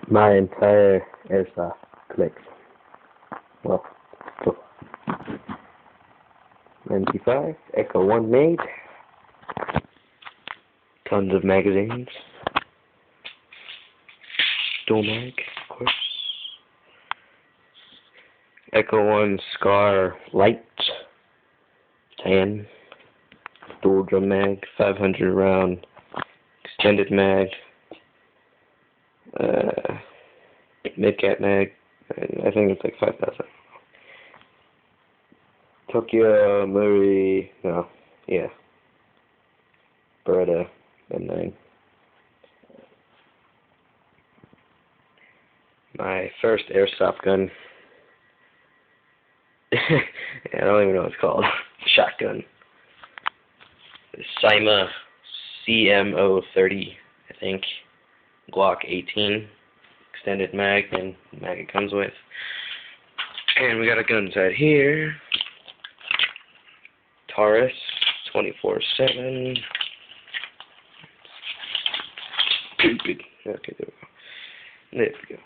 My entire Airsoft collection. Well, so 95, Echo 1 made, tons of magazines, dual mag, of course, Echo 1 Scar Light, tan, dual drum mag, 500 round, extended mag, mid-cap mag, I think it's like 5,000. Tokyo, Murray, no, yeah, Beretta, M9. My first airsoft gun, I don't even know what it's called, shotgun. Cyma CMO30, I think, Glock 18, extended mag, and mag it comes with. And we got a gun sight here, Taurus 24/7. Stupid. Okay, there we go. There we go.